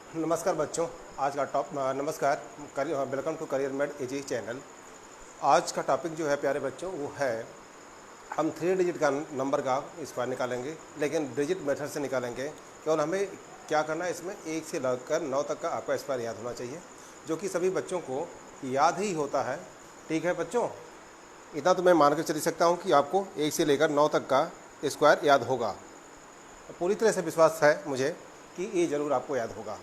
नमस्कार बच्चों। आज का नमस्कार। Welcome to career made easy channel. आज का टॉपिक जो है प्यारे बच्चों वो है हम 3 डिजिट का नंबर का स्क्वायर निकालेंगे, लेकिन डिजिट मेथड से निकालेंगे। केवल हमें क्या करना है, इसमें 1 से लेकर 9 तक का आपका स्क्वायर याद होना चाहिए, जो कि सभी बच्चों को याद ही होता है। ठीक है बच्चों, इतना तो मैं मान कर चल सकता हूँ कि आपको 1 से लेकर 9 तक का स्क्वायर याद होगा। पूरी तरह से विश्वास है मुझे कि ये ज़रूर आपको याद होगा।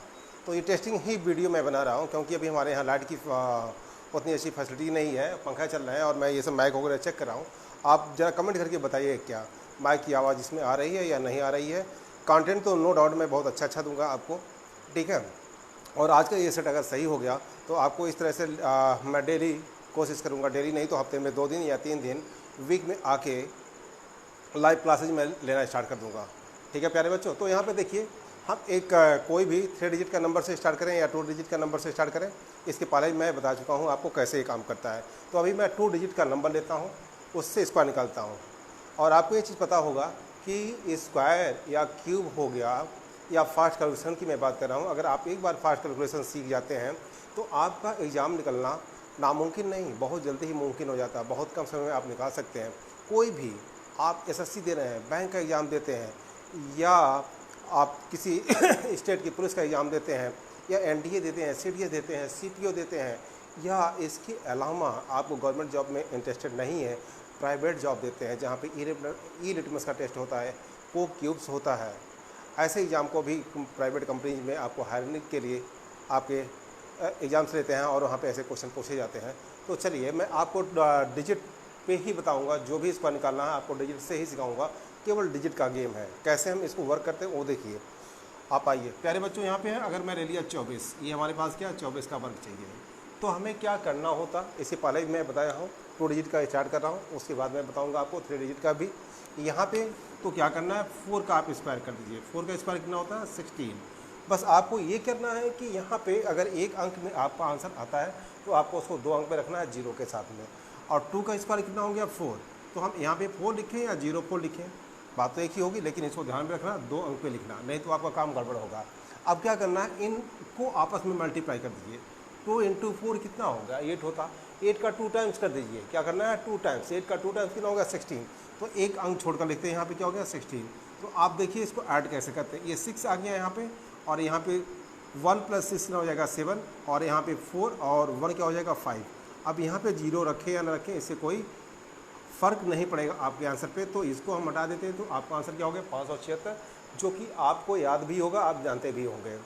तो ये टेस्टिंग ही वीडियो मैं बना रहा हूँ, क्योंकि अभी हमारे यहाँ लाइट की उतनी अच्छी फैसिलिटी नहीं है, पंखा चल रहा है और मैं ये सब माइक वगैरह चेक कर रहा हूँ। आप ज़रा कमेंट करके बताइए क्या माइक की आवाज़ इसमें आ रही है या नहीं आ रही है। कंटेंट तो नो डाउट मैं बहुत अच्छा दूंगा आपको, ठीक है। और आज का ये सेट अगर सही हो गया तो आपको इस तरह से मैं डेली कोशिश करूँगा, डेली नहीं तो हफ्ते में 2 दिन या 3 दिन वीक में आके लाइव क्लासेज में लेना स्टार्ट कर दूँगा। ठीक है प्यारे बच्चों, तो यहाँ पे देखिए हम एक कोई भी 3 डिजिट का नंबर से स्टार्ट करें या 2 डिजिट का नंबर से स्टार्ट करें, इसके पहले ही मैं बता चुका हूँ आपको कैसे ये काम करता है। तो अभी मैं 2 डिजिट का नंबर लेता हूँ, उससे स्क्वायर निकालता हूँ। और आपको ये चीज़ पता होगा कि स्क्वायर या क्यूब हो गया या फास्ट कैलकुलेशन की मैं बात कर रहा हूँ, अगर आप एक बार फास्ट कैलकुलेशन सीख जाते हैं तो आपका एग्ज़ाम निकलना नामुमकिन नहीं, बहुत जल्दी ही मुमकिन हो जाता है। बहुत कम समय में आप निकाल सकते हैं। कोई भी आप एसएससी दे रहे हैं, बैंक का एग्ज़ाम देते हैं, या आप किसी स्टेट की पुलिस का एग्ज़ाम देते हैं, या एनडीए देते हैं, सीडीएस देते हैं, सीपीओ देते हैं, या इसके अलावा आपको गवर्नमेंट जॉब में इंटरेस्टेड नहीं है, प्राइवेट जॉब देते हैं जहाँ पे ई लिटमस का टेस्ट होता है, को क्यूब्स होता है, ऐसे एग्ज़ाम को भी प्राइवेट कंपनीज में आपको हायरिंग के लिए आपके एग्ज़ाम्स लेते हैं और वहाँ पे ऐसे क्वेश्चन पूछे जाते हैं। तो चलिए मैं आपको डिजिट पे ही बताऊंगा, जो भी इसका निकालना है आपको डिजिट से ही सिखाऊंगा। केवल डिजिट का गेम है, कैसे हम इसको वर्क करते हैं वो देखिए। आप आइए प्यारे बच्चों, यहाँ पे है, अगर मैं ले लिया 24, ये हमारे पास क्या 24 का वर्ग चाहिए, तो हमें क्या करना होता, इससे पहले ही मैं बताया हूँ 2 डिजिट का स्टार्ट कर रहा हूँ, उसके बाद मैं बताऊँगा आपको 3 डिजिट का भी। यहाँ पे तो क्या करना है, 4 का आप स्क्वायर कर दीजिए। 4 का स्क्वायर कितना होता है 16। बस आपको ये करना है कि यहाँ पे अगर एक अंक में आपका आंसर आता है तो आपको उसको 2 अंक पे रखना है 0 के साथ में। और 2 का स्क्वायर कितना हो गया 4, तो हम यहाँ पे 4 लिखें या 04 लिखें, बात तो एक ही होगी, लेकिन इसको ध्यान में रखना 2 अंक पे लिखना, नहीं तो आपका काम गड़बड़ होगा। अब क्या करना है, इनको आपस में मल्टीप्लाई कर दीजिए। 2 इंटू 4 कितना होगा 8 होता, 8 का 2 टाइम्स कर दीजिए। क्या करना है 2 टाइम्स, 8 का 2 टाइम्स कितना होगा 16। तो एक अंक छोड़कर लिखते हैं, यहाँ पे क्या हो गया 16। तो आप देखिए इसको ऐड कैसे करते हैं, ये 6 आ गया यहाँ पे, और यहाँ पे 1 + 6 कितना हो जाएगा 7, और यहाँ पे 4 और 1 क्या हो जाएगा 5। अब यहाँ पे 0 रखें या ना रखें इससे कोई फ़र्क नहीं पड़ेगा आपके आंसर पे, तो इसको हम हटा देते हैं। तो आपका आंसर क्या हो गया 576, जो कि आपको याद भी होगा, आप जानते भी होंगे।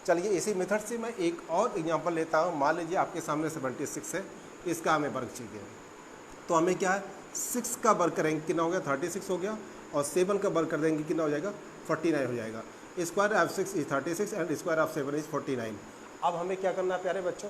चलिए इसी मेथड से मैं एक और एग्जांपल लेता हूँ। मान लीजिए आपके सामने 76 है, इसका हमें वर्ग चाहिए। तो हमें क्या है, 6 का वर्ग करेंगे कितना हो गया 36 हो गया, और 7 का वर्ग कर देंगे कितना हो जाएगा 49 हो जाएगा। Square of 6 is 36 and square of 7 is 49। अब हमें क्या करना है प्यारे बच्चों,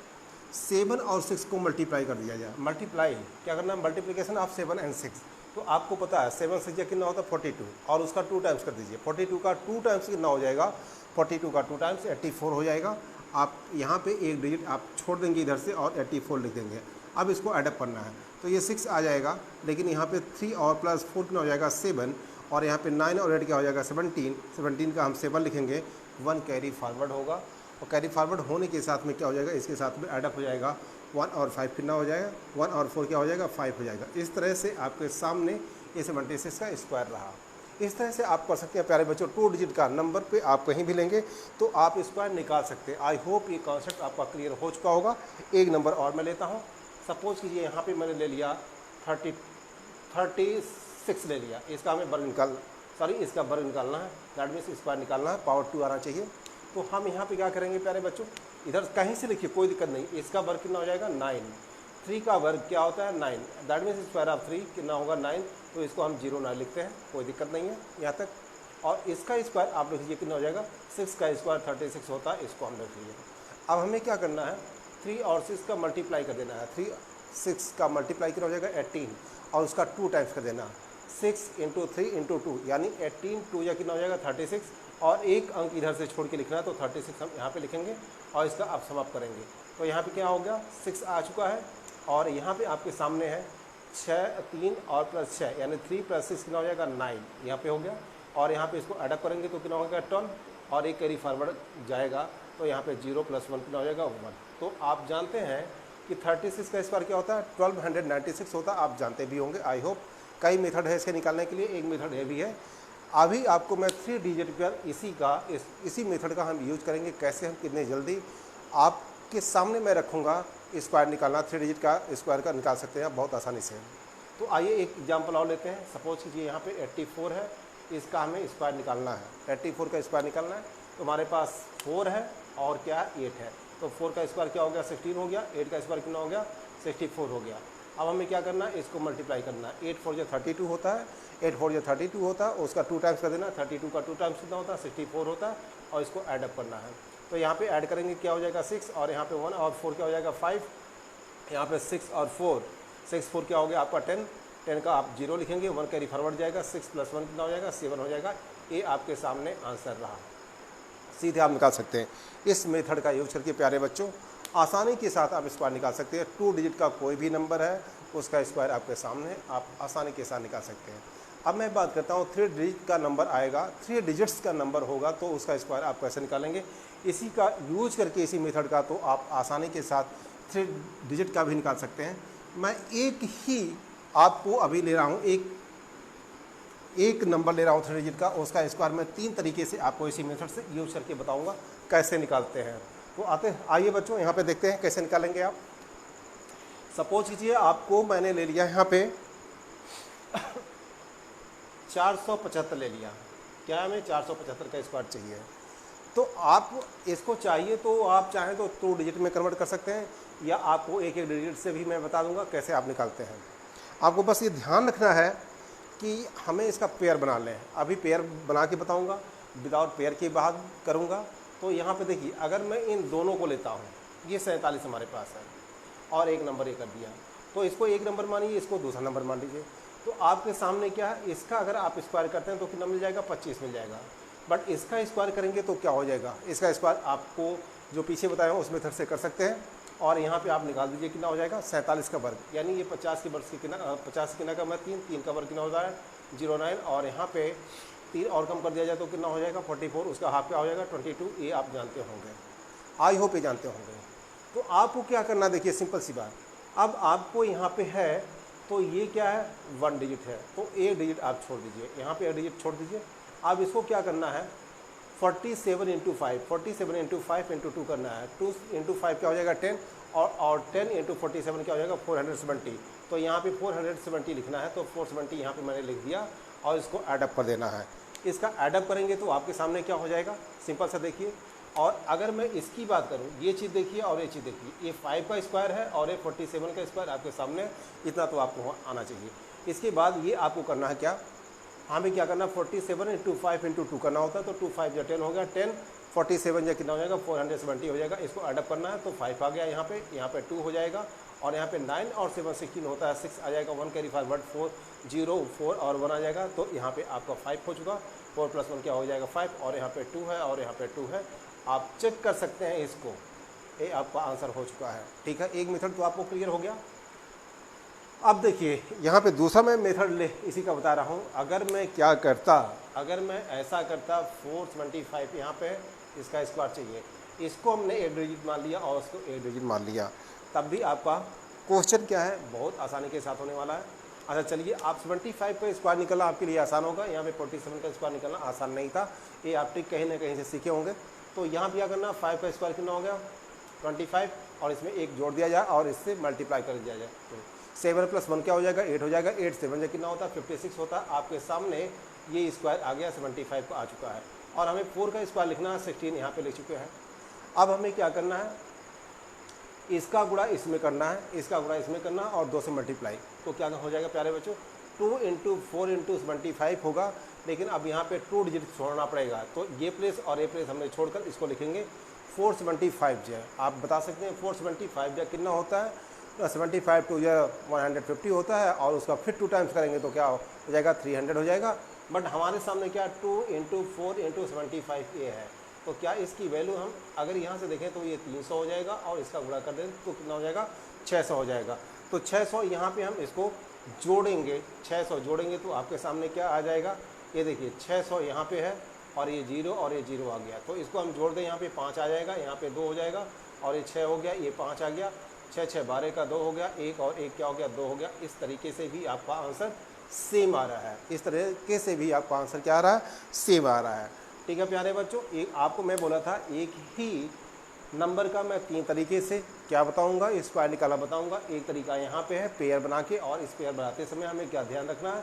7 और 6 को मल्टीप्लाई कर दिया जाए। मल्टीप्लाई क्या करना है, मल्टीप्लिकेशन ऑफ 7 एंड 6। तो आपको पता है 7 6 कितना होता है 42, और उसका 2 टाइम्स कर दीजिए। 42 का 2 टाइम्स कितना हो जाएगा, 42 का 2 टाइम्स 84 हो जाएगा। आप यहाँ पे एक डिजिट आप छोड़ देंगे इधर से और 84 लिख देंगे। अब इसको एडअप करना है, तो ये 6 आ जाएगा, लेकिन यहाँ पे 3 और प्लस 4 कितना हो जाएगा 7, और यहाँ पे 9 और 8 क्या हो जाएगा 17। 17 का हम 7 लिखेंगे, 1 कैरी फॉरवर्ड होगा, और कैरी फॉरवर्ड होने के साथ में क्या हो जाएगा, इसके साथ में एडअप हो जाएगा 1 और 5 कितना हो जाएगा, 1 और 4 क्या हो जाएगा 5 हो जाएगा। इस तरह से आपके सामने ये 76 का स्क्वायर रहा। इस तरह से आप कर सकते हैं प्यारे बच्चों। 2 डिजिट का नंबर पे आप कहीं भी लेंगे तो आप स्क्वायर निकाल सकते हैं। आई होप ये कॉन्सेप्ट आपका क्लियर हो चुका होगा। एक नंबर और मैं लेता हूँ। सपोज कीजिए यहाँ पे मैंने ले लिया 36 ले लिया, इसका हमें वर्ग इसका वर्ग निकालना है, दैट मीन्स स्क्वायर निकालना है, पावर 2 आना चाहिए। तो हम यहाँ पे क्या करेंगे प्यारे बच्चों, इधर कहीं से लिखिए कोई दिक्कत नहीं। इसका वर्ग कितना हो जाएगा 9, 3 का वर्ग क्या होता है 9, दैट मीन्स स्क्वायर ऑफ 3 कितना होगा 9। तो इसको हम 0 लिखते हैं, कोई दिक्कत नहीं है यहाँ तक। और इसका स्क्वायर आप लिख लीजिए कितना हो जाएगा, 6 का स्क्वायर 36 होता है, इसको हम लिख लीजिए। अब हमें क्या करना है, 3 और 6 का मल्टीप्लाई कर देना है। 3 6 का मल्टीप्लाई कितना हो जाएगा 18, और उसका 2 टाइम्स कर देना। 6 इंटू 3 इंटू 2 यानी 18, 2 या कितना हो जाएगा 36, और एक अंक इधर से छोड़ के लिखना है, तो 36 हम यहाँ पे लिखेंगे और इसका आप समाप्त करेंगे। तो यहाँ पे क्या हो गया 6 आ चुका है, और यहाँ पे आपके सामने है 6, 3 और प्लस 6 यानी 3 + 6 कितना हो जाएगा 9, यहाँ पे हो गया। और यहाँ पे इसको एडअप करेंगे तो कितना हो गया 12, और एक कैरी फॉरवर्ड जाएगा तो यहाँ पे 0 + 1 कितना हो जाएगा 1। तो आप जानते हैं कि 36 का स्क्वायर क्या होता है 1296 होता है, आप जानते भी होंगे आई होप। कई मेथड है इसके निकालने के लिए, एक मेथड है भी है। अभी आपको मैं 3 डिजिट पर इसी मेथड का हम यूज करेंगे, कैसे हम कितने जल्दी आपके सामने मैं रखूँगा स्क्वायर निकालना, 3 डिजिट का स्क्वायर का निकाल सकते हैं आप बहुत आसानी से। तो आइए एक एग्जाम्पल और लेते हैं। सपोज कीजिए यहाँ पे 84 है, इसका हमें स्क्वायर निकालना है, 84 का स्क्वायर निकालना है। तो हमारे पास 4 है और क्या 8 है, तो 4 का स्क्वायर क्या हो गया 16 हो गया, 8 का स्क्वायर कितना हो गया 64 हो गया। अब हमें क्या करना है, इसको मल्टीप्लाई करना है। 8 4 जो 32 होता है, 8 4 जो 32 होता है, उसका 2 टाइम्स कर देना, 32 का 2 टाइम्स कितना होता है 64 होता है, और इसको ऐडअप करना है। तो यहाँ पे ऐड करेंगे क्या हो जाएगा 6, और यहाँ पे 1 और 4 क्या हो जाएगा 5, यहाँ पे 6 और 4, 6 4 क्या हो गया आपका 10, 10 का आप 0 लिखेंगे, 1 कैरी फॉरवर्ड जाएगा, 6 + 1 कितना हो जाएगा 7 हो जाएगा। ये आपके सामने आंसर रहा, सीधे आप निकाल सकते हैं। इस मेथड का यूज करके प्यारे बच्चों आसानी के साथ आप स्क्वायर निकाल सकते हैं। 2 डिजिट का कोई भी नंबर है उसका स्क्वायर आपके सामने आप आसानी के साथ निकाल सकते हैं। अब मैं बात करता हूँ 3 डिजिट का नंबर आएगा, 3 डिजिट्स का नंबर होगा तो उसका स्क्वायर आप कैसे निकालेंगे, इसी का यूज करके इसी मेथड का तो आप आसानी के साथ 3 डिजिट का भी निकाल सकते हैं। मैं एक ही आपको अभी ले रहा हूँ, एक नंबर ले रहा हूँ 3 डिजिट का, उसका स्क्वायर मैं 3 तरीके से आपको इसी मेथड से यूज करके बताऊँगा कैसे निकालते हैं। तो आइए बच्चों यहाँ पे देखते हैं कैसे निकालेंगे आप। सपोज कीजिए आपको मैंने ले लिया यहाँ पे 475 ले लिया, क्या हमें 475 का स्क्वायर चाहिए। तो आप इसको चाहिए तो आप चाहें तो 2 डिजिट में कन्वर्ट कर सकते हैं, या आपको एक एक डिजिट से भी मैं बता दूंगा कैसे आप निकालते हैं। आपको बस ये ध्यान रखना है कि हमें इसका पेयर बना लें। अभी पेयर बना के बताऊंगा, विदाउट पेयर के बाद करूंगा। तो यहाँ पे देखिए अगर मैं इन दोनों को लेता हूँ, ये 47 हमारे पास है और एक नंबर ये कर दिया, तो इसको एक नंबर मानिए, इसको दूसरा नंबर मान लीजिए। तो आपके सामने क्या है, इसका अगर आप स्क्वायर करते हैं तो कितना मिल जाएगा 25 मिल जाएगा। बट इसका स्क्वायर करेंगे तो क्या हो जाएगा, इसका स्क्वायर आपको जो पीछे बताया हूँ उस मेथड से कर सकते हैं। और यहाँ पे आप निकाल दीजिए कितना हो जाएगा 47 का वर्ग, यानी ये 50 के वर्ग के कितना 50 कितना का मैं 3 का वर्ग कितना हो जाए 09, और यहाँ पे 3 और कम कर दिया जाए तो कितना हो जाएगा 44, उसका हाफ क्या हो जाएगा 22। ये आप जानते होंगे, आई होप ये जानते होंगे। तो आपको क्या करना, देखिए सिंपल सी बात। अब आपको यहाँ पे है तो ये क्या है 1 डिजिट है, तो एक डिजिट आप छोड़ दीजिए, यहाँ पे एक डिजिट छोड़ दीजिए। अब इसको क्या करना है 47 × 5, 47 × 5 × 2 करना है। 2 × 5 क्या हो जाएगा 10, और 10 × 47 क्या हो जाएगा 470। तो यहाँ पे 470 लिखना है, तो 470 यहाँ पे मैंने लिख दिया, और इसको ऐडअप कर देना है। इसका ऐडअप करेंगे तो आपके सामने क्या हो जाएगा, सिंपल सा देखिए। और अगर मैं इसकी बात करूं, ये चीज़ देखिए और ये चीज़ देखिए, ये 5 का स्क्वायर है और ये 47 का स्क्वायर आपके सामने, इतना तो आपको आना चाहिए। इसके बाद ये आपको करना है क्या, हमें क्या करना 47 × 5 × 2 करना होता है। तो 2 5 या 10 हो गया 10, 47 या कितना हो जाएगा 470 हो जाएगा। इसको ऐडअप करना है तो 5 आ गया यहाँ पे 2 हो जाएगा, और यहाँ पे 9 और 7 16 होता है, 6 आ जाएगा, 1 कैरी फॉरवर्ड 4 0 4 और 1 आ जाएगा। तो यहाँ पे आपका 5 हो चुका, 4 + 1 क्या हो जाएगा 5, और यहाँ पे 2 है और यहाँ पे 2 है। आप चेक कर सकते हैं इसको, ये आपका आंसर हो चुका है। ठीक है, एक मेथड तो आपको क्लियर हो गया। अब देखिए यहाँ पे दूसरा मैं मेथड इसी का बता रहा हूँ। अगर मैं क्या करता, अगर मैं ऐसा करता 425 यहाँ पे इसका स्क्वायर चाहिए, इसको हमने एक डिजिट मान लिया और उसको एक डिजिट मान लिया, तब भी आपका क्वेश्चन क्या है बहुत आसानी के साथ होने वाला है। अच्छा चलिए, आप 75 का स्क्वायर निकलना आपके लिए आसान होगा, यहाँ पे 47 का स्क्वायर निकलना आसान नहीं था, ये आप ट्रिक कहीं ना कहीं से सीखे होंगे। तो यहाँ पे क्या करना, 5 का स्क्वायर कितना हो गया 25, और इसमें एक जोड़ दिया जाए और इससे मल्टीप्लाई कर दिया जाए, तो 7 + 1 क्या हो जाएगा 8 हो जाएगा, 8 7 कितना होता है 56 होता है। आपके सामने ये स्क्वायर आ गया 75 का आ चुका है, और हमें 4 का स्क्वायर लिखना है 16 यहाँ पे लिख चुके हैं। अब हमें क्या करना है, इसका गुणा इसमें करना है, इसका गुणा इसमें करना है, और 2 से मल्टीप्लाई। तो क्या हो जाएगा प्यारे बच्चों 2 × 4 × 75 होगा, लेकिन अब यहाँ पे 2 डिजिट छोड़ना पड़ेगा। तो ये प्लेस और ये प्लेस हमने छोड़कर इसको लिखेंगे 475 जो है। आप बता सकते हैं 475 जो कितना होता है, 75 टू जो 150 होता है, और उसका फिर 2 टाइम्स करेंगे तो क्या हो जाएगा 300 हो जाएगा। बट हमारे सामने क्या 2 × 4 × 75 ये है, तो क्या इसकी वैल्यू हम अगर यहाँ से देखें तो ये 300 हो जाएगा, और इसका गुणा कर दें तो कितना हो जाएगा 600 हो जाएगा। तो 600 यहाँ पे हम इसको जोड़ेंगे, 600 जोड़ेंगे तो आपके सामने क्या आ जाएगा, ये देखिए 600 यहाँ पे है और ये 0 और ये 0 आ गया। तो इसको हम जोड़ दें, यहाँ पे 5 आ जाएगा, यहाँ पे 2 हो जाएगा और ये 6 हो गया, ये 5 आ गया, 6 6 12 का 2 हो गया, 1 और 1 क्या हो गया 2 हो गया। इस तरीके से भी आपका आंसर सेम आ रहा है, इस तरीके से भी आपका आंसर क्या आ रहा है, सेम आ रहा है। ठीक है प्यारे बच्चों, एक आपको मैं बोला था एक ही नंबर का मैं 3 तरीके से क्या बताऊंगा, स्क्वायर निकाला बताऊंगा। एक तरीका यहाँ पे है पेयर बना के, और इस पेयर बनाते समय हमें क्या ध्यान रखना है,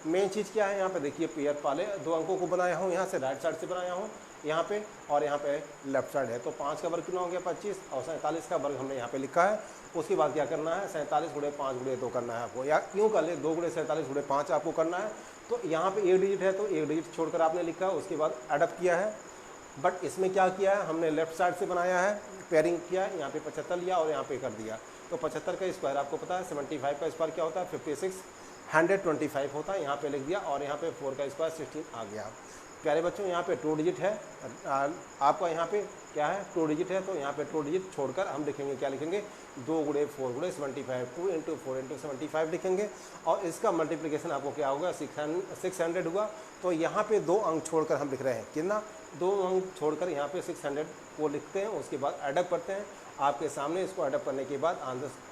मेन चीज़ क्या है, यहाँ पे देखिए पेयर पाले 2 अंकों को बनाया हूँ, यहाँ से राइट साइड से बनाया हूँ यहाँ पे, और यहाँ पे लेफ्ट साइड है। तो 5 का वर्ग कितना हो गया 25, और 47 का वर्ग हमने यहाँ पे लिखा है। उसके बाद क्या करना है, 47 गुणे 5 गुणे 2 करना है आपको, या यूँ कर ले 2 गुणे 47 गुणे 5 आपको करना है। तो यहाँ पे 1 डिजिट है तो 1 डिजिट छोड़कर आपने लिखा है, उसके बाद एडअप किया है। बट इसमें क्या किया है, हमने लेफ्ट साइड से बनाया है, पेयरिंग किया है, यहाँ पे 75 लिया और यहाँ पे कर दिया। तो 75 का स्क्वायर आपको पता है, 75 का स्क्वायर क्या होता है 56, 125 होता है, यहाँ पे लिख दिया, और यहाँ पे 4 का स्क्वायर 16 आ गया। प्यारे बच्चों यहाँ पे 2 डिजिट है, आपका यहाँ पे क्या है 2 डिजिट है, तो यहाँ पे 2 डिजिट छोड़कर हम लिखेंगे, क्या लिखेंगे 2 गुणे 4 गुणे 75, 2 इंटू 4 इंटू 75 लिखेंगे, और इसका मल्टीप्लिकेशन आपको क्या होगा 600 हुआ। तो यहाँ पे 2 अंक छोड़कर हम लिख रहे हैं कितना, 2 अंक छोड़कर यहाँ पे 600 को लिखते हैं, उसके बाद एडअप करते हैं। आपके सामने इसको एडअप करने के बाद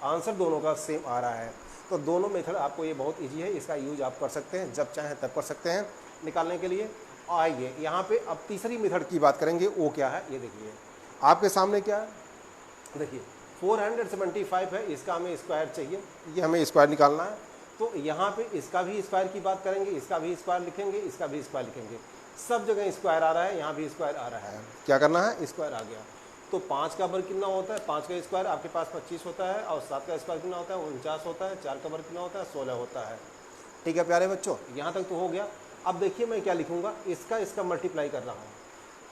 आंसर दोनों का सेम आ रहा है। तो दोनों मेथड आपको ये बहुत ईजी है, इसका यूज आप कर सकते हैं, जब चाहें तब कर सकते हैं निकालने के लिए। आइए यहाँ पे अब तीसरी मेथड की बात करेंगे, वो क्या है, ये देखिए आपके सामने क्या है, देखिए 475 है, इसका हमें स्क्वायर चाहिए, ये हमें स्क्वायर निकालना है। तो यहाँ पे इसका भी स्क्वायर की बात करेंगे, इसका भी स्क्वायर लिखेंगे, इसका भी स्क्वायर लिखेंगे, सब जगह स्क्वायर आ रहा है, यहाँ भी स्क्वायर आ रहा है, क्या करना है स्क्वायर आ गया। तो 5 का वर्ग कितना होता है, 5 का स्क्वायर आपके पास 25 होता है, और 7 का स्क्वायर कितना होता है 49 होता है, 4 का वर्ग कितना होता है 16 होता है। ठीक है प्यारे बच्चों, यहाँ तक तो हो गया। अब देखिए मैं क्या लिखूंगा, इसका मल्टीप्लाई कर रहा हूँ,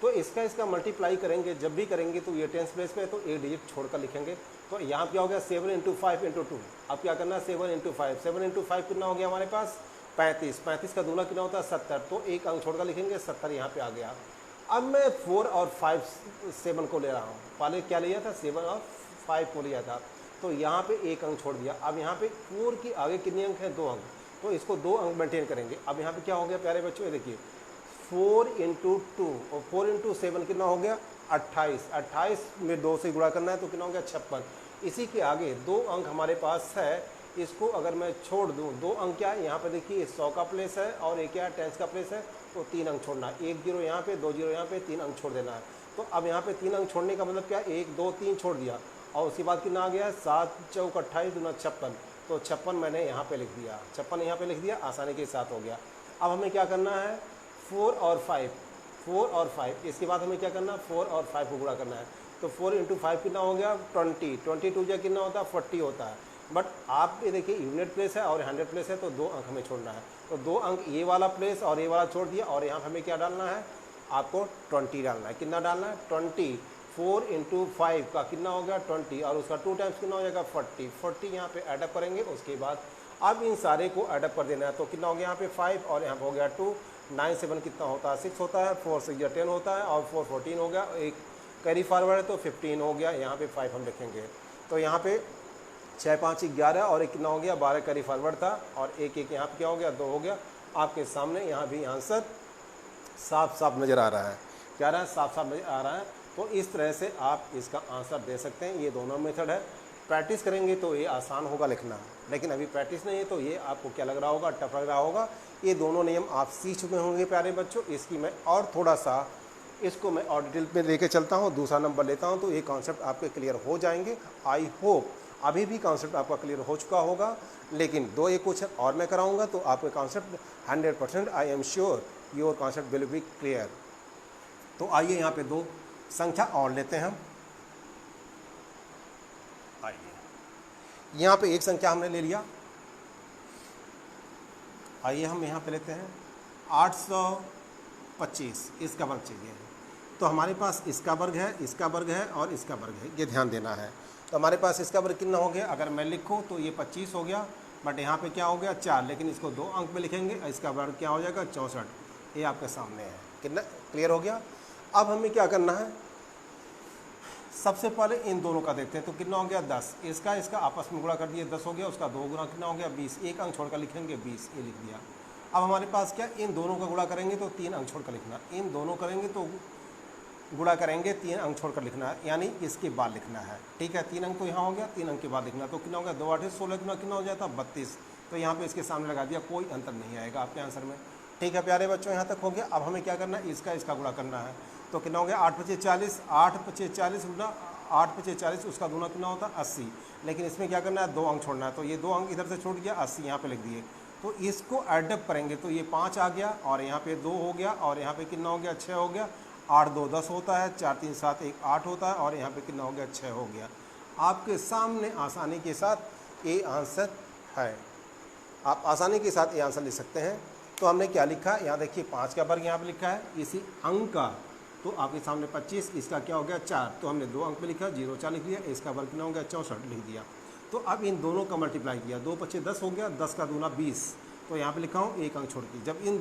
तो इसका मल्टीप्लाई करेंगे, जब भी करेंगे तो ये टेंस प्लेस में तो 1 डिजिट छोड़कर लिखेंगे। तो यहाँ क्या हो गया 7 इंटू 5 इंटू 2, अब क्या करना है 7 इंटू 5, 7 इंटू 5 कितना हो गया हमारे पास 35, 35 का दूना कितना होता है 70, तो 1 अंक छोड़कर लिखेंगे 70 यहाँ पे आ गया। अब मैं 4 और 5 7 को ले रहा हूँ, पहले क्या लिया था 7 और 5 को लिया था, तो यहाँ पे 1 अंक छोड़ दिया। अब यहाँ पे 4 की आगे कितने अंक हैं 2 अंक, तो इसको 2 अंक मेंटेन करेंगे। अब यहाँ पे क्या हो गया प्यारे बच्चों, ये देखिए 4 इंटू 2 और 4 इंटू 7 कितना हो गया 28, 28 में 2 से गुणा करना है तो कितना हो गया 56। इसी के आगे 2 अंक हमारे पास है, इसको अगर मैं छोड़ दूं, 2 अंक क्या है यहाँ पे देखिए 100 का प्लेस है और एक क्या है 10 का प्लेस है, तो 3 अंक छोड़ना है, 1 0 यहाँ पे 2 0 यहाँ पे 3 अंक छोड़ देना है। तो अब यहाँ पे 3 अंक छोड़ने का मतलब क्या है 1 2 3 छोड़ दिया, और उसके बाद कितना आ गया 7 चौक 28 दूना 56, तो 56 मैंने यहाँ पे लिख दिया, 56 यहाँ पे लिख दिया, आसानी के साथ हो गया। अब हमें क्या करना है 4 और 5, इसके बाद हमें क्या करना है 4 और 5 को गुणा करना है। तो 4 इंटू 5 कितना हो गया 20, 22 जा कितना होता है 40 होता है। बट आप ये देखिए यूनिट प्लेस है और 100 प्लेस है, तो 2 अंक हमें छोड़ना है, तो 2 अंक ये वाला प्लेस और ये वाला छोड़ दिया, और यहाँ हमें क्या डालना है आपको 20 डालना है। कितना डालना है 20, 4 इंटू 5 का कितना हो गया 20, और उसका 2 टाइम्स कितना हो जाएगा 40, 40 यहाँ पे एडअप करेंगे। उसके बाद अब इन सारे को एडअप कर देना है, तो कितना हो गया यहाँ पे 5 और यहाँ पे हो गया 2, 9 7 कितना होता है 6 होता है, 4 6 या 10 होता है, और 4 14 हो गया, एक कैरी फॉरवर्ड है तो 15 हो गया। यहाँ पे 5 हम लिखेंगे, तो यहाँ पे 6 5 11 और एक कितना हो गया 12 कैरी फॉरवर्ड था, और एक एक यहाँ पे क्या हो गया 2 हो गया। आपके सामने यहाँ भी आंसर साफ साफ नज़र आ रहा है, क्या रहा है साफ साफ नज़र आ रहा है। तो इस तरह से आप इसका आंसर दे सकते हैं, ये दोनों मेथड है। प्रैक्टिस करेंगे तो ये आसान होगा लिखना, लेकिन अभी प्रैक्टिस नहीं है तो ये आपको क्या लग रहा होगा टफ लग रहा होगा। ये दोनों नियम आप सीख चुके होंगे प्यारे बच्चों, इसकी मैं और थोड़ा सा इसको मैं और डिटेल में लेके चलता हूँ, दूसरा नंबर लेता हूँ, तो ये कॉन्सेप्ट आपके क्लियर हो जाएंगे। आई होप अभी भी कॉन्सेप्ट आपका क्लियर हो चुका होगा, लेकिन 2 एक क्वेश्चन और मैं कराऊंगा तो आपके concept 100% I am sure your concept will be clear. तो आइए यहाँ पे 2 संख्या और लेते हैं हम। आइए यहाँ पे एक संख्या हमने ले लिया, आइए हम यहाँ पे लेते हैं 825, इसका वर्ग चाहिए। तो हमारे पास इसका वर्ग है, इसका वर्ग है और इसका वर्ग है, ये ध्यान देना है। तो हमारे पास इसका वर्ग कितना हो गया, अगर मैं लिखूँ तो ये 25 हो गया, बट यहाँ पे क्या हो गया 4, लेकिन इसको 2 अंक में लिखेंगे, इसका वर्ग क्या हो जाएगा 64। ये आपके सामने है, कितना क्लियर हो गया। अब हमें क्या करना है, सबसे पहले इन दोनों का देखते हैं, तो कितना हो गया 10, इसका आपस में गुणा कर दिए 10 हो गया, उसका 2 गुना कितना हो गया 20, 1 अंक छोड़कर लिखेंगे 20, ये लिख दिया। अब हमारे पास क्या, इन दोनों का गुणा करेंगे तो 3 अंक छोड़कर लिखना, इन दोनों करेंगे तो गुणा करेंगे 3 अंक छोड़कर लिखना है, यानी इसके बाद लिखना है। ठीक है, 3 अंक तो यहाँ हो गया, 3 अंक के बाद लिखना, तो कितना हो गया, 2 8 16 गुना कितना हो जाता, 32। तो यहाँ पे इसके सामने लगा दिया, कोई अंतर नहीं आएगा आपके आंसर में। ठीक है प्यारे बच्चों, यहाँ तक हो गया। अब हमें क्या करना है, इसका गुणा करना है। तो कितना हो गया, 8 पचे 40, 8 पचे 40 गुना 8 पचे 40, उसका दूना कितना होता है 80। लेकिन इसमें क्या करना है, 2 अंक छोड़ना है, तो ये 2 अंक इधर से छूट गया, 80 यहाँ पे लिख दिए। तो इसको एडअप करेंगे तो ये 5 आ गया, और यहाँ पे 2 हो गया, और यहाँ पे कितना हो गया, 6 हो गया। 8 2 10 होता है, 4 3 7 1 8 होता है, और यहाँ पे कितना हो गया, 6 हो गया। आपके सामने आसानी के साथ ये आंसर है, आप आसानी के साथ ये आंसर लिख सकते हैं। तो हमने क्या लिखा, यहाँ देखिए 5 का वर्ग यहाँ पे लिखा है, इसी अंक का, तो आपके सामने 25, इसका क्या हो गया 4, तो हमने 2 अंक पे लिखा, 0 4 लिख दिया, इसका वर्ग कितना हो गया 64 लिख दिया। तो अब इन दोनों का मल्टीप्लाई किया, 2 5 10 हो गया, 10 का दूना 20, तो यहाँ पे लिखा हूँ 1 अंक छोड़ के। जब इन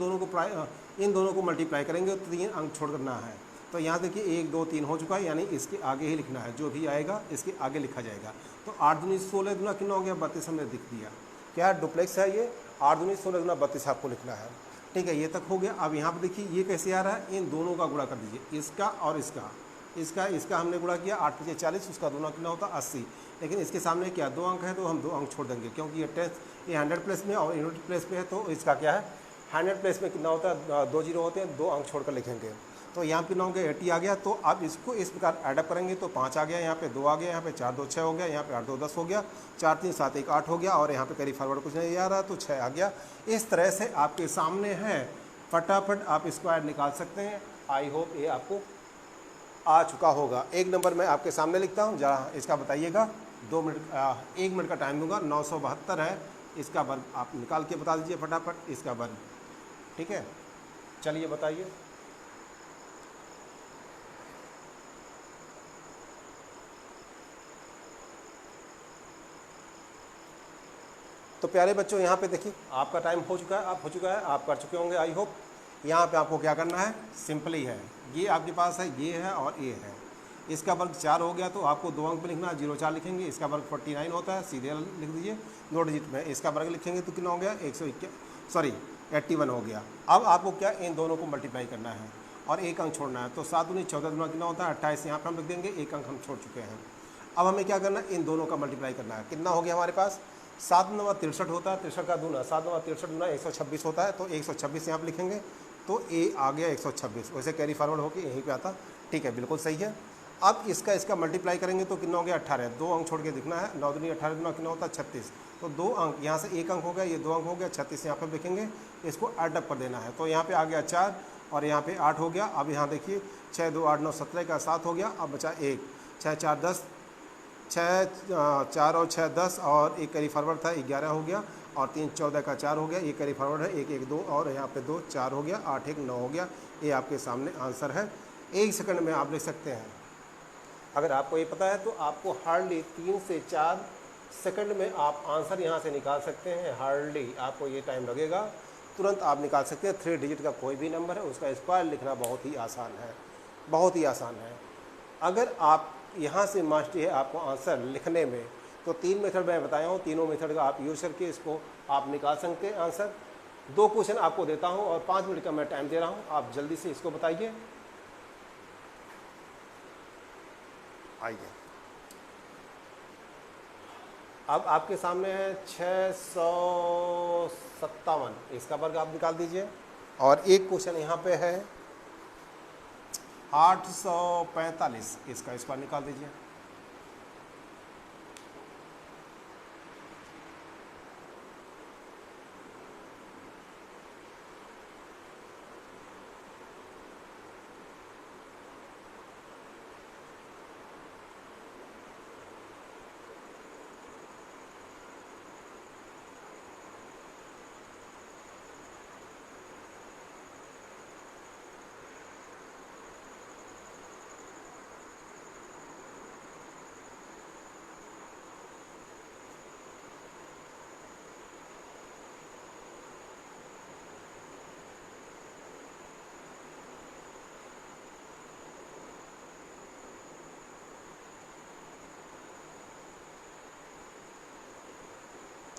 दोनों को मल्टीप्लाई करेंगे तो 3 अंक छोड़ करना है। तो यहाँ देखिए 1 2 3 हो चुका है, यानी इसके आगे ही लिखना है, जो भी आएगा इसके आगे लिखा जाएगा। तो 8 दूनी 16 दूना कितना हो गया 32, हमने लिख दिया। क्या डुप्लेक्स है ये, 8 दूनी 16 दूना 32 आपको लिखना है। ठीक है, ये तक हो गया। अब यहाँ पर देखिए ये कैसे आ रहा है, इन दोनों का गुणा कर दीजिए, इसका और इसका हमने गुणा किया, 8 पचे 40, उसका दूना कितना होता 80। लेकिन इसके सामने क्या 2 अंक है, तो हम 2 अंक छोड़ देंगे, क्योंकि ये 100 प्लेस में और यूनिट प्लेस पे है, तो इसका क्या है 100 प्लेस में कितना होता है 2 जीरो होते हैं, 2 अंक छोड़कर लिखेंगे। तो यहाँ कितना हो गया 80 आ गया। तो अब इसको इस प्रकार एडअप करेंगे तो 5 आ गया, यहाँ पे 2 आ गया, यहाँ पे 4 2 6 हो गया, यहाँ पे 8 2 10 हो गया, 4 3 7 1 8 हो गया, और यहाँ पे कैरी फॉरवर्ड कुछ नहीं आ रहा, तो 6 आ गया। इस तरह से आपके सामने है, फटाफट आप स्क्वायर निकाल सकते हैं। आई होप ये आपको आ चुका होगा। एक नंबर मैं आपके सामने लिखता हूँ, जरा इसका बताइएगा, 1 मिनट का टाइम दूंगा। 972 है, इसका वर्ग आप निकाल के बता दीजिए फटाफट, इसका वर्ग। ठीक है, चलिए बताइए। तो प्यारे बच्चों यहाँ पे देखिए आपका टाइम हो चुका है, आप कर चुके होंगे आई होप। यहाँ पे आपको क्या करना है, सिंपली है, ये आपके पास है, ये है और ये है। इसका वर्ग 4 हो गया, तो आपको 2 अंक पे लिखना है, 0 4 लिखेंगे। इसका वर्ग 49 होता है, सीधे लिख दीजिए 2 डिजिट में। इसका वर्ग लिखेंगे तो कितना हो गया 81 हो गया। अब आपको क्या, इन दोनों को मल्टीप्लाई करना है और 1 अंक छोड़ना है। तो 7 दूनी 14 दूना कितना होता है 28, यहाँ पर हम लिख देंगे, 1 अंक हम छोड़ चुके हैं। अब हमें क्या करना है, इन दोनों का मल्टीप्लाई करना है। कितना हो गया हमारे पास, 7 9 63 होता है, 63 का दूना 7 9 63 दूना 126 होता है। तो 126 यहाँ पर लिखेंगे, तो ए आ गया 126, वैसे कैरी फॉरवर्ड होकर यहीं पे आता। ठीक है, बिल्कुल सही है। अब इसका मल्टीप्लाई करेंगे तो कितना हो गया 18, 2 अंक छोड़ के दिखना है। 9 दूनी 18 दूना कितना होता है 36, तो 2 अंक यहाँ से 1 अंक हो गया, ये 2 अंक हो गया, 36 यहाँ पर लिखेंगे, इसको एडअप कर देना है। तो यहाँ पे आ गया 4 और यहाँ पे 8 हो गया। अब यहाँ देखिए 6 2 8 9 17 का 7 हो गया, अब बचा 1, 6 4 10, 6 4 और 6 10, और एक कैरी फॉरवर्ड था 11 हो गया, और 3 14 का 4 हो गया, ये कैरी फॉरवर्ड है 1 1 2, और यहाँ पे 2 4 हो गया, 8 1 9 हो गया। ये आपके सामने आंसर है। 1 सेकंड में आप लिख सकते हैं। अगर आपको ये पता है तो आपको हार्डली 3 से 4 सेकंड में आप आंसर यहाँ से निकाल सकते हैं। हार्डली आपको ये टाइम लगेगा, तुरंत आप निकाल सकते हैं। 3 डिजिट का कोई भी नंबर है, उसका स्क्वायर लिखना बहुत ही आसान है, बहुत ही आसान है। अगर आप यहाँ से मास्टरी है आपको आंसर लिखने में, तो 3 मेथड मैं बताया हूँ, तीनों मेथड का आप यूज़ करके इसको आप निकाल सकते हैं आंसर। 2 क्वेश्चन आपको देता हूँ और 5 मिनट का मैं टाइम दे रहा हूँ, आप जल्दी से इसको बताइए। आइए, अब आपके सामने है 657, इसका वर्ग आप निकाल दीजिए। और एक क्वेश्चन यहाँ पे है 845, इसका स्क्वायर निकाल दीजिए।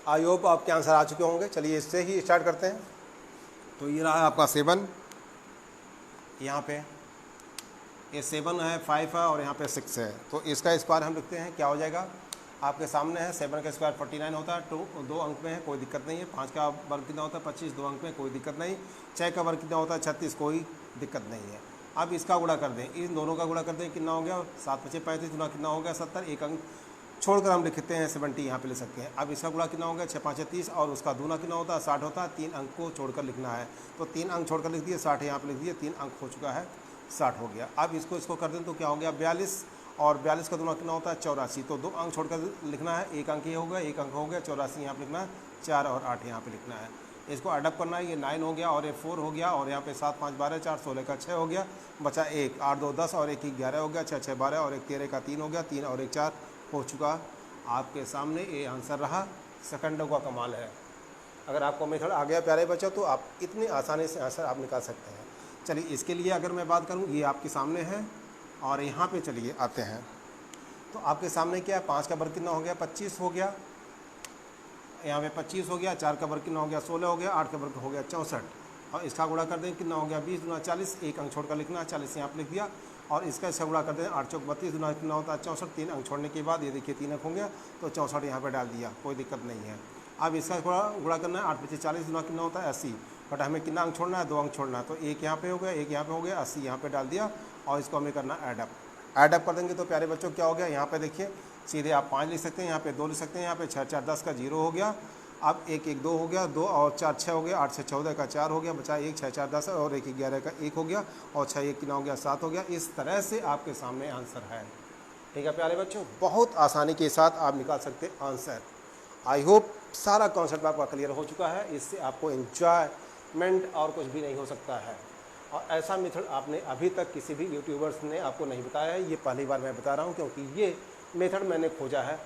आई होप आपके आंसर आ चुके होंगे। चलिए इससे ही स्टार्ट करते हैं। तो ये रहा आपका 7, यहाँ पे ये 7 है, 5 है और यहाँ पे 6 है। तो इसका स्क्वायर हम लिखते हैं, क्या हो जाएगा आपके सामने है। 7 का स्क्वायर 49 होता है, 2 अंक में है, कोई दिक्कत नहीं है। 5 का वर्ग कितना होता है 25, 2 अंक में, कोई दिक्कत नहीं। 6 का वर्ग कितना होता है 36, कोई दिक्कत नहीं है। अब इसका गुणा कर दें, इन दोनों का गुणा कर दें, कितना हो गया 7 × 5 = 35, गुना कितना हो गया 70, एक अंक छोड़कर हम लिखते हैं 70, यहाँ पे ले सकते हैं। अब इसका गुणा कितना हो गया 6 × 5 = 30 और उसका दूना कितना होता है 60 होता है। 3 अंक को छोड़कर लिखना है, तो 3 अंक छोड़कर लिख दिए, 60 यहाँ पे लिख दिए, 3 अंक हो चुका है, 60 हो गया। अब इसको कर दें तो क्या हो गया 42 और 42 का दूना कितना होता है 84। तो 2 अंक छोड़कर लिखना है, एक अंक ये होगा, एक अंक हो गया 84 यहाँ पे लिखना है, 4 और 8 यहाँ पे लिखना है। इसको एडअप करना है, ये 9 हो गया और ये 4 हो गया और यहाँ पे 7 × 5 = 12, 4 × 16 का 6 हो गया, बचा 1, 8 × 2 = 10 और 1 = 11 हो गया, 6 × 6 = 12 और 1 = 13 का 3 हो गया, 3 और 1 = 4 हो चुका आपके सामने। ये आंसर रहा, सेकंडों का कमाल है। अगर आपको मेथड आ गया प्यारे बच्चों तो आप इतनी आसानी से आंसर आप निकाल सकते हैं। चलिए इसके लिए अगर मैं बात करूँ, ये आपके सामने है और यहाँ पे चलिए आते हैं। तो आपके सामने क्या है, 5 का वर्ग कितना हो गया 25 हो गया, यहाँ पे 25 हो गया, 4 का वर्ग कितना हो गया 16 हो गया, 8 का वर्ग हो गया 64 और इसका गुणा कर दें कितना हो गया 20 × 40, एक अंक छोड़कर लिखना है, 40 यहाँ पे लिख दिया और इसका गुणा कर दें 8 × 4 = 32, गुना कितना होता है 64, 3 अंक छोड़ने के बाद ये देखिए 3 अंक हो गया तो 64 यहाँ पे डाल दिया, कोई दिक्कत नहीं है। अब इसका गुणा करना है 8 × 5 = 40, गुना कितना होता है 80, बट हमें कितना अंक छोड़ना है 2 अंक छोड़ना है, तो एक यहाँ पे हो गया, एक यहाँ पे हो गया, 80 यहाँ पे डाल दिया और इसको हमें करना एडअप कर देंगे तो प्यारे बच्चों क्या हो गया, यहाँ पे देखिए सीधे आप 5 लिख सकते हैं, यहाँ पे 2 लिख सकते हैं, यहाँ पे 6 × 4 = 10 का 0 हो गया। अब 1 × 1 = 2 हो गया, 2 और 4 = 6 हो गया, 8 × 6 = 14 का 4 हो गया, बचा 1, 6 × 4 = 10 और 1 = 11 का 1 हो गया और 6 × 1 कितना हो गया 7 हो गया। इस तरह से आपके सामने आंसर है। ठीक है प्यारे बच्चों, बहुत आसानी के साथ आप निकाल सकते हैं आंसर। आई होप सारा कॉन्सेप्ट आपका क्लियर हो चुका है, इससे आपको एंजॉयमेंट और कुछ भी नहीं हो सकता है। और ऐसा मेथड आपने अभी तक किसी भी यूट्यूबर्स ने आपको नहीं बताया है, ये पहली बार मैं बता रहा हूँ क्योंकि ये मेथड मैंने खोजा है।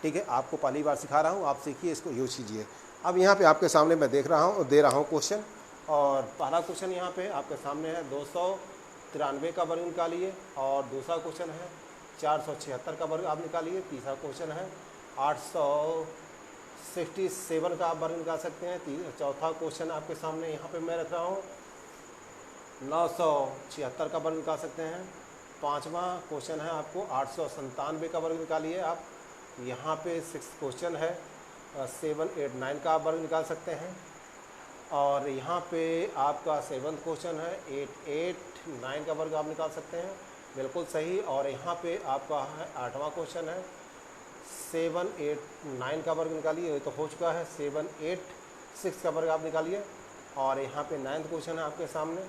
ठीक है, आपको पहली बार सिखा रहा हूँ, आप सीखिए, इसको यूज कीजिए। अब यहाँ पे आपके सामने मैं दे रहा हूँ क्वेश्चन, और पहला क्वेश्चन यहाँ पे आपके सामने है 293 का वर्ग निकालिए, और दूसरा क्वेश्चन है 476 का वर्ग आप निकालिए, तीसरा क्वेश्चन है 867 का आप वर्ग निकाल सकते हैं, चौथा क्वेश्चन आपके सामने यहाँ पे मैं रख रहा हूँ 976 का वर्ग निकाल सकते हैं, पाँचवा क्वेश्चन है आपको 897 का वर्ग निकालिए आप। यहाँ पे 6 क्वेश्चन है 789 का आप वर्ग निकाल सकते हैं, और यहाँ पे आपका 7th क्वेश्चन है 889 का वर्ग आप निकाल सकते हैं, बिल्कुल सही। और यहाँ पे आपका है 8वां क्वेश्चन है 789 का वर्ग निकालिए, ये तो हो चुका है। 786 का वर्ग आप निकालिए, और यहाँ पे 9th क्वेश्चन है आपके सामने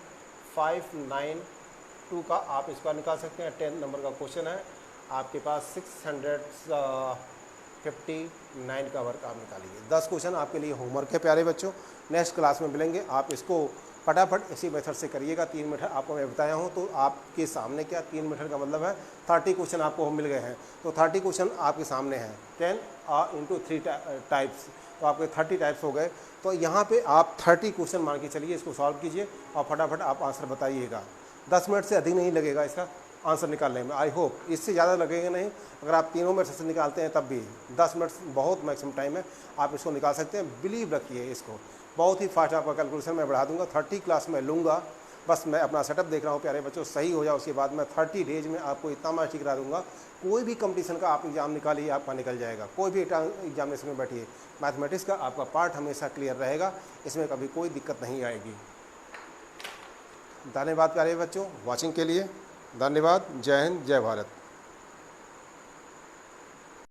592 का आप इसका निकाल सकते हैं। 10 नंबर का क्वेश्चन है आपके पास 659 का वर्ग आप निकालिए। 10 क्वेश्चन आपके लिए होमवर्क है प्यारे बच्चों, नेक्स्ट क्लास में मिलेंगे। आप इसको फटाफट इसी मेथड से करिएगा। 3 मेथड आपको मैं बताया हूँ, तो आपके सामने क्या 3 मेथड का मतलब है 30 क्वेश्चन आपको मिल गए हैं। तो 30 क्वेश्चन आपके सामने हैं, 10 × 3 टाइप्स, तो आपके 30 टाइप्स हो गए। तो यहाँ पे आप 30 क्वेश्चन मान के चलिए, इसको सॉल्व कीजिए और फटाफट आप आंसर बताइएगा। 10 मिनट से अधिक नहीं लगेगा इसका आंसर निकालने में, आई होप। इससे ज़्यादा लगेगा नहीं, अगर आप तीनों में से निकालते हैं तब भी 10 मिनट बहुत मैक्सिमम टाइम है, आप इसको निकाल सकते हैं। बिलीव रखिए इसको, बहुत ही फास्ट आपका कैलकुलेशन मैं बढ़ा दूंगा। 30 क्लास में लूँगा, बस मैं अपना सेटअप देख रहा हूँ प्यारे बच्चों, सही हो जाए उसके बाद मैं 30 डेज में आपको इतना मास्टरी करा दूंगा। कोई भी कंपटीशन का आप एग्ज़ाम निकालिए, आपका निकल जाएगा। कोई भी एग्जामिनेशन में बैठिए, मैथमेटिक्स का आपका पार्ट हमेशा क्लियर रहेगा, इसमें कभी कोई दिक्कत नहीं आएगी। धन्यवाद प्यारे बच्चों, वॉचिंग के लिए धन्यवाद। जय हिंद, जय भारत।